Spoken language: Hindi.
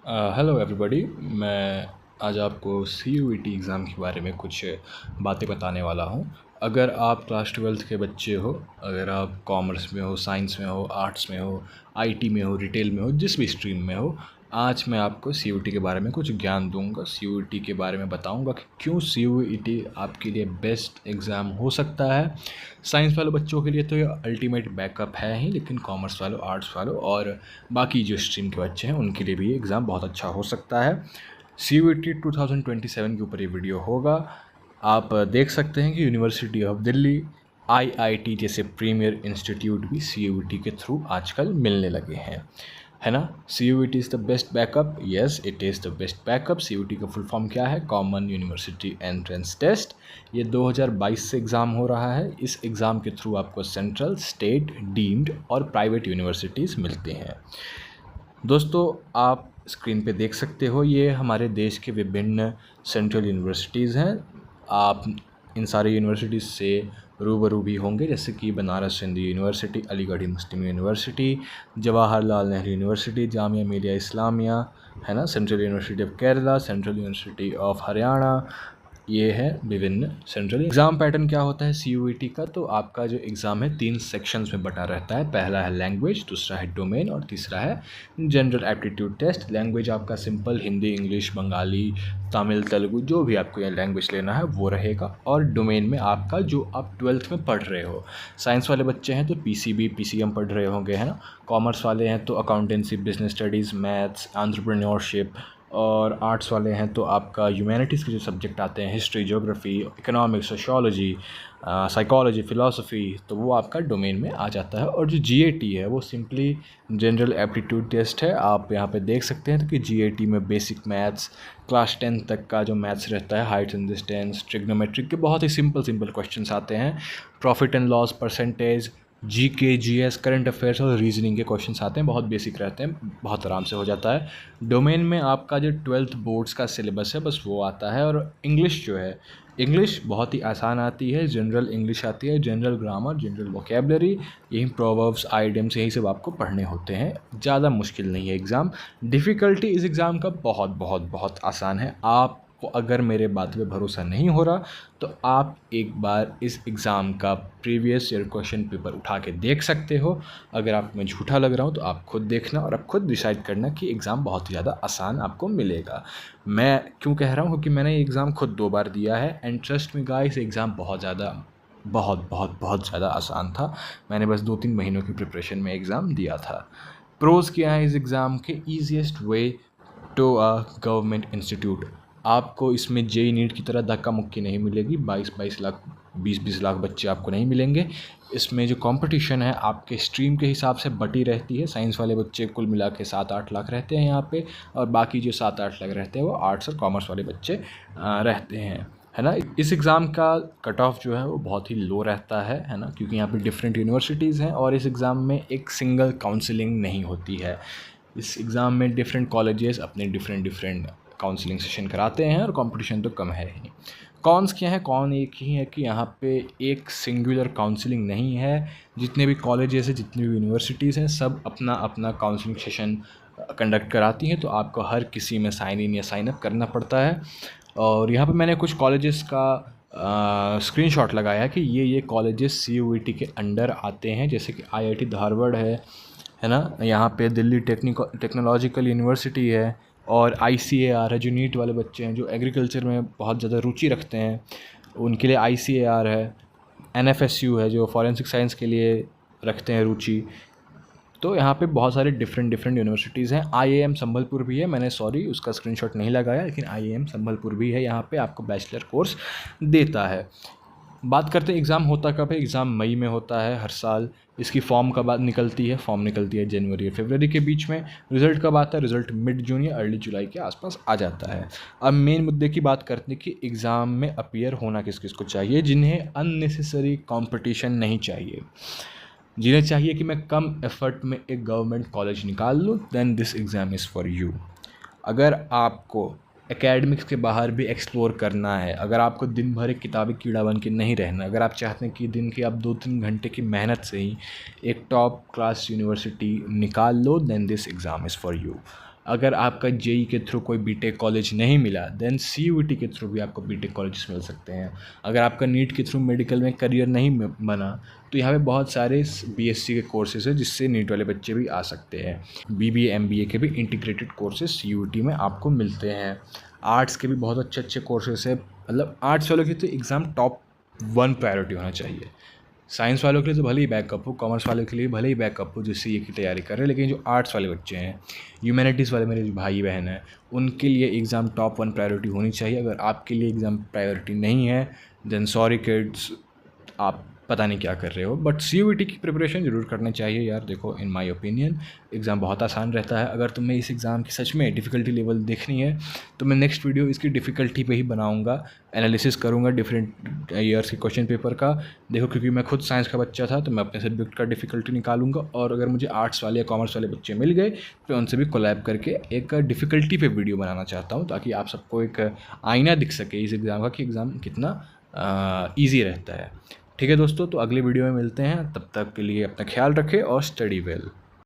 Hello everybody. मैं आज आपको CUET एग्ज़ाम के बारे में कुछ बातें बताने वाला हूँ। अगर आप क्लास 12th के बच्चे हो, अगर आप कॉमर्स में हो, साइंस में हो, आर्ट्स में हो, IT में हो, रिटेल में हो, जिस भी स्ट्रीम में हो, आज मैं आपको CUET के बारे में कुछ ज्ञान दूंगा। CUET के बारे में बताऊंगा कि क्यों CUET आपके लिए बेस्ट एग्ज़ाम हो सकता है। साइंस वाले बच्चों के लिए तो ये अल्टीमेट बैकअप है ही, लेकिन कॉमर्स वालों, आर्ट्स वालों और बाकी जो स्ट्रीम के बच्चे हैं उनके लिए भी ये एग्ज़ाम बहुत अच्छा हो सकता है। CUET 2027 के ऊपर ये वीडियो होगा। आप देख सकते हैं कि यूनिवर्सिटी ऑफ दिल्ली, IIT जैसे प्रीमियर इंस्टीट्यूट भी CUET के थ्रू आजकल मिलने लगे हैं, है ना। CUET is the best backup. Yes, it is the best backup. CUET का फुल फॉर्म क्या है? Common university entrance test. ये 2022 से एग्ज़ाम हो रहा है। इस एग्ज़ाम के थ्रू आपको सेंट्रल, स्टेट, डीम्ड और प्राइवेट यूनिवर्सिटीज़ मिलती हैं। दोस्तों, आप स्क्रीन पे देख सकते हो, ये हमारे देश के विभिन्न सेंट्रल यूनिवर्सिटीज़ हैं। आप इन सारी यूनिवर्सिटीज़ से रूबरू भी होंगे, जैसे कि बनारस हिंदू यूनिवर्सिटी, अलीगढ़ मुस्लिम यूनिवर्सिटी, जवाहरलाल नेहरू यूनिवर्सिटी, जामिया मिलिया इस्लामिया, है ना, central university of Kerala, central university of Haryana. ये है विभिन्न सेंट्रल। एग्ज़ाम पैटर्न क्या होता है CUET का? तो आपका जो एग्ज़ाम है 3 सेक्शंस में बटा रहता है। पहला है लैंग्वेज, दूसरा है डोमेन और तीसरा है जनरल एप्टीट्यूड टेस्ट। लैंग्वेज आपका सिंपल हिंदी, इंग्लिश, बंगाली, तमिल, तेलुगु, जो भी आपको ये लैंग्वेज लेना है वो रहेगा। और डोमेन में आपका जो आप 12th में पढ़ रहे हो। साइंस वाले बच्चे हैं तो PCB, PCM पढ़ रहे होंगे, है ना। कॉमर्स वाले हैं तो accountancy, business studies, maths, entrepreneurship. और आर्ट्स वाले हैं तो आपका ह्यूमैनिटीज़ के जो सब्जेक्ट आते हैं, history, geography, economics, sociology, psychology, philosophy, तो वो आपका डोमेन में आ जाता है। और जो GAT है वो सिंपली जनरल एप्टीट्यूड टेस्ट है। आप यहाँ पे देख सकते हैं कि GAT में बेसिक मैथ्स, क्लास 10 तक का जो मैथ्स रहता है, हाइट्स एंड डिस्टेंस, ट्रिग्नोमेट्रिक के बहुत ही सिंपल क्वेश्चंस आते हैं। Profit and loss, percentage, GK, GS, current affairs और रीजनिंग के क्वेश्चंस आते हैं, बहुत बेसिक रहते हैं, बहुत आराम से हो जाता है। डोमेन में आपका जो 12th बोर्ड्स का सिलेबस है बस वो आता है। और इंग्लिश जो है, इंग्लिश बहुत ही आसान आती है। जनरल इंग्लिश आती है, जनरल ग्रामर, जनरल वोकेबलरी, यही प्रोवर्ब्स, आइडियम्स, यही सब आपको पढ़ने होते हैं। ज़्यादा मुश्किल नहीं है एग्ज़ाम। डिफ़िकल्टी इस एग्ज़ाम का बहुत आसान है। आपको अगर मेरे बात पे भरोसा नहीं हो रहा तो आप एक बार इस एग्ज़ाम का प्रीवियस ईयर क्वेश्चन पेपर उठा के देख सकते हो। अगर आप मैं झूठा लग रहा हूँ तो आप खुद देखना और आप खुद डिसाइड करना कि एग्ज़ाम बहुत ही ज़्यादा आसान आपको मिलेगा। मैं क्यों कह रहा हूँ? क्योंकि मैंने ये एग्ज़ाम खुद 2 बार दिया है and trust me guys, exam बहुत ज़्यादा आसान था। मैंने बस 2-3 महीनों की प्रिपरेशन में एग्ज़ाम दिया था। प्रोज़ क्या है इस एग्ज़ाम के? Easiest way to a government institute. आपको इसमें JEE नीट की तरह धक्का मुक्की नहीं मिलेगी। 22 लाख, 20 लाख बच्चे आपको नहीं मिलेंगे। इसमें जो कंपटीशन है आपके स्ट्रीम के हिसाब से बटी रहती है। साइंस वाले बच्चे कुल मिला के 7-8 लाख रहते हैं यहाँ पे, और बाकी जो 7-8 लाख रहते हैं वो आर्ट्स और कॉमर्स वाले बच्चे रहते हैं, है ना। इस एग्ज़ाम का कट ऑफ जो है वो बहुत ही लो रहता है ना, क्योंकि यहाँ पे डिफरेंट यूनिवर्सिटीज़ हैं और इस एग्ज़ाम में एक सिंगल काउंसलिंग नहीं होती है। इस एग्ज़ाम में डिफरेंट कॉलेजेस अपने डिफरेंट काउंसलिंग सेशन कराते हैं और कंपटीशन तो कम है ही। कॉन्स क्या है? कॉन एक ही है कि यहाँ पे एक सिंगुलर काउंसलिंग नहीं है। जितने भी कॉलेजेस हैं, जितनी भी यूनिवर्सिटीज़ हैं, सब अपना अपना काउंसलिंग सेशन कंडक्ट कराती हैं, तो आपको हर किसी में साइन इन या साइन अप करना पड़ता है। और यहाँ पे मैंने कुछ कॉलेजेस का स्क्रीनशॉट लगाया है कि ये कॉलेजेस CUET के अंडर आते हैं, जैसे कि IIT धारवाड़ है ना। यहाँ पे दिल्ली टेक्नोलॉजिकल यूनिवर्सिटी है, और ICAR है, जो नीट वाले बच्चे हैं जो एग्रीकल्चर में बहुत ज़्यादा रुचि रखते हैं उनके लिए ICAR है। NFSU है जो फॉरेंसिक साइंस के लिए रखते हैं रुचि। तो यहाँ पे बहुत सारे डिफरेंट यूनिवर्सिटीज़ हैं। IIM संबलपुर भी है, मैंने उसका स्क्रीनशॉट नहीं लगाया, लेकिन IIM संबलपुर भी है, यहाँ पे आपको बैचलर कोर्स देता है। बात करते हैं एग्ज़ाम होता कब है। एग्ज़ाम मई में होता है हर साल। इसकी फॉर्म कब निकलती है? फॉर्म निकलती है जनवरी और फरवरी के बीच में। रिज़ल्ट कब आता है? रिज़ल्ट मिड जून या अर्ली जुलाई के आसपास आ जाता है। अब मेन मुद्दे की बात करते हैं कि एग्ज़ाम में अपीयर होना किस किस को चाहिए। जिन्हें अननेसेसरी कंपटीशन नहीं चाहिए, जिन्हें चाहिए कि मैं कम एफर्ट में एक गवर्नमेंट कॉलेज निकाल लूँ, then this exam is for you. अगर आपको एकेडमिक्स के बाहर भी एक्सप्लोर करना है, अगर आपको दिन भर एक किताबी कीड़ा बन के नहीं रहना, अगर आप चाहते हैं कि दिन के आप 2-3 घंटे की मेहनत से ही एक टॉप क्लास यूनिवर्सिटी निकाल लो, then this exam is for you. अगर आपका जेई के थ्रू कोई बीटेक कॉलेज नहीं मिला देन सीयूईटी के थ्रू भी आपको बीटेक कॉलेज मिल सकते हैं। अगर आपका नीट के थ्रू मेडिकल में करियर नहीं बना तो यहाँ पे बहुत सारे बीएससी के कोर्सेज हैं जिससे नीट वाले बच्चे भी आ सकते हैं। बीबीए एमबीए के भी इंटीग्रेटेड कोर्सेज सीयूईटी में आपको मिलते हैं। आर्ट्स के भी बहुत अच्छे अच्छे कोर्सेज है, मतलब आर्ट्स वालों की तो एग्ज़ाम टॉप 1 प्रायोरिटी होना चाहिए। साइंस वालों के लिए तो भले ही बैकअप हो, कॉमर्स वालों के लिए भले ही बैकअप हो जो सीए की तैयारी कर रहे हैं, लेकिन जो आर्ट्स वाले बच्चे हैं, ह्यूमैनिटीज़ वाले मेरे जो भाई बहन हैं, उनके लिए एग्ज़ाम टॉप 1 प्रायोरिटी होनी चाहिए। अगर आपके लिए एग्ज़ाम प्रायोरिटी नहीं है देन सॉरी किड्स, आप पता नहीं क्या कर रहे हो। बट सीयूईटी की प्रिपरेशन ज़रूर करनी चाहिए यार। देखो इन माय ओपिनियन एग्ज़ाम बहुत आसान रहता है। अगर तुम्हें इस एग्ज़ाम की सच में डिफ़िकल्टी लेवल देखनी है तो मैं नेक्स्ट वीडियो इसकी डिफ़िकल्टी पे ही बनाऊंगा, एनालिसिस करूंगा डिफरेंट ईयर्स के क्वेश्चन पेपर का। देखो क्योंकि मैं खुद साइंस का बच्चा था तो मैं अपने सब्जेक्ट का डिफ़िकल्टी निकालूंगा, और अगर मुझे आर्ट्स वाले या कॉमर्स वाले बच्चे मिल गए तो उनसे भी कोलैब करके एक डिफ़िकल्टी पे वीडियो बनाना चाहता हूँ, ताकि आप सबको एक आईना दिख सके इस एग्ज़ाम का कि एग्ज़ाम कितना ईजी रहता है। ठीक है दोस्तों, तो अगले वीडियो में मिलते हैं। तब तक के लिए अपना ख्याल रखें और स्टडी वेल।